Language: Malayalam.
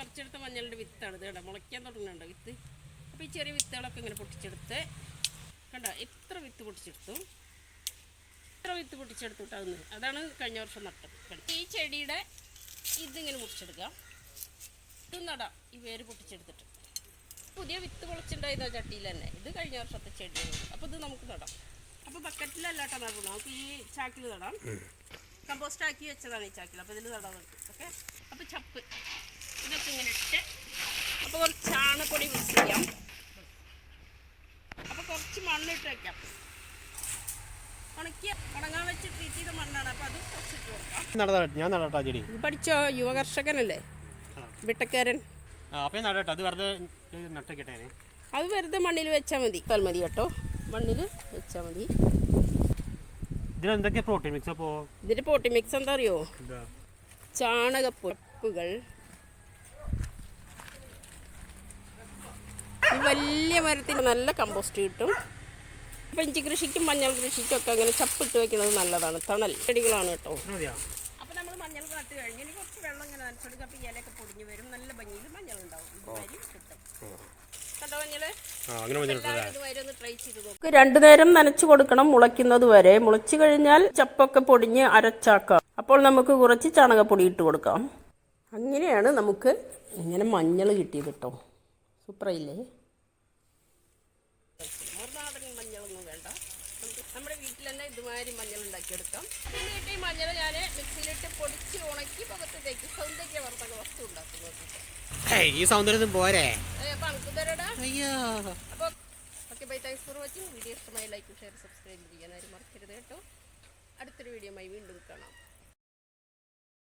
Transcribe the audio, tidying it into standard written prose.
പറിച്ചെടുത്ത മഞ്ഞളുടെ വിത്താണ് ഇത്. കേട്ടോ മുളയ്ക്കാൻ തുടങ്ങുന്നുണ്ടോ വിത്ത്? അപ്പോൾ ഈ ചെറിയ വിത്തുകളൊക്കെ ഇങ്ങനെ പൊട്ടിച്ചെടുത്ത് കണ്ടോ ഇത്ര വിത്ത് പൊട്ടിച്ചെടുത്തു. ഇത്ര വിത്ത് പൊട്ടിച്ചെടുത്തു കേട്ടോ. അതാണ് കഴിഞ്ഞ വർഷം നട്ടത്. ഈ ചെടിയുടെ ഇതിങ്ങനെ മുറിച്ചെടുക്കുക. ഇതും നടാം ഈ വേര് പൊട്ടിച്ചെടുത്തിട്ട്. പുതിയ വിത്ത് പൊളിച്ചുണ്ടായതോ ചട്ടിയിൽ തന്നെ. ഇത് കഴിഞ്ഞ വർഷത്തെ ചെടിയാണ്. അപ്പോൾ ഇത് നമുക്ക് നടാം. അപ്പോൾ ബക്കറ്റിലല്ല കേട്ടോ നടുന്നത്. നമുക്ക് ഈ ചാക്കിൽ നടാം. കമ്പോസ്റ്റ് ആക്കി വെച്ചതാണ് ഈ ചാക്കിൽ. അപ്പോൾ ഇതിൽ നടാൻ പറ്റും. ഓക്കെ. അപ്പോൾ ചപ്പ് ഇതൊക്കെ ഇങ്ങനെ ഇട്ട് അപ്പോൾ കുറച്ച് ചാണകപ്പൊടി മിക്സ് ചെയ്യാം. അപ്പോൾ കുറച്ച് മണ്ണിട്ട് വയ്ക്കാം. ഉണങ്ങാൻ വെച്ച് ട്രീറ്റ് ചെയ്ത മണ്ണാണ്. അപ്പോൾ അത് കുറച്ചിട്ട് കൊടുക്കാം. ഞാൻ നടാ ചെടി. പഠിച്ചോ? യുവകർഷകനല്ലേ വിട്ടക്കാരൻ. അത് വെറുതെ മണ്ണിൽ വെച്ചാൽ മതി. മതി കേട്ടോ, മണ്ണിൽ വെച്ചാൽ മതി. ഇതിലെന്തൊക്കെ പ്രോട്ടീൻ മിക്സ്? അപ്പോൾ ഇതിന്റെ പ്രോട്ടീൻ മിക്സ് എന്താ അറിയോ? ചാണകപ്പൊടികൾ, ഈ വലിയ മരത്തിന് നല്ല കമ്പോസ്റ്റ് കിട്ടും. അപ്പം ഇഞ്ചി കൃഷിക്കും മഞ്ഞൾ കൃഷിക്കും ഒക്കെ അങ്ങനെ ചപ്പിട്ട് വെക്കുന്നത് നല്ലതാണ്. തണൽ ചെടികളാണ് കേട്ടോ. അപ്പം നമ്മൾ മഞ്ഞൾ നട്ട് കഴിഞ്ഞ് ഇനി കുറച്ച് വെള്ളം ഇങ്ങനെ നനച്ചെടുക്കുക. അപ്പം ഇലയൊക്കെ പൊടിഞ്ഞ് വരും. നല്ല ഭംഗിയിൽ മഞ്ഞൾ ഉണ്ടാവും. കിട്ടും കേട്ടോ മഞ്ഞൾ. ഒന്ന് ട്രൈ ചെയ്ത് നോക്കും. 2 നേരം നനച്ചു കൊടുക്കണം മുളയ്ക്കുന്നത് വരെ. മുളച്ചു കഴിഞ്ഞാൽ ചപ്പൊക്കെ പൊടിഞ്ഞ് അരച്ചാക്കാം. അപ്പോൾ നമുക്ക് കുറച്ച് ചാണകപ്പൊടി ഇട്ട് കൊടുക്കാം. അങ്ങനെയാണ് നമുക്ക് ഇങ്ങനെ മഞ്ഞൾ കിട്ടിയത് കേട്ടോ. സൂപ്പറായില്ലേ? നാടൻ മഞ്ഞളൊന്നും വേണ്ട. നമ്മുടെ വീട്ടിൽ തന്നെ ഇതുമാതിരി മഞ്ഞൾ ഉണ്ടാക്കിയെടുക്കാം. എന്നിട്ട് ഈ മഞ്ഞൾ ഞാൻ മിക്സിയിലിട്ട് പൊടിച്ച് ഉണക്കി പുറത്തേക്ക് സൗന്ദര്യവർദ്ധക വസ്തു ഉണ്ടാക്കുന്നത്. ഈ സൗന്ദര്യം പോരെ. അപ്പോൾ നമുക്ക് തരടാ. അപ്പോൾ okay bye. Thanks for watching. Video ഇഷ്ടമായി ലൈക്ക് ഷെയർ സബ്സ്ക്രൈബ് ചെയ്യാൻ ആരും മറക്കരുത് കേട്ടോ. അടുത്തൊരു വീഡിയോയുമായി വീണ്ടും കാണാം.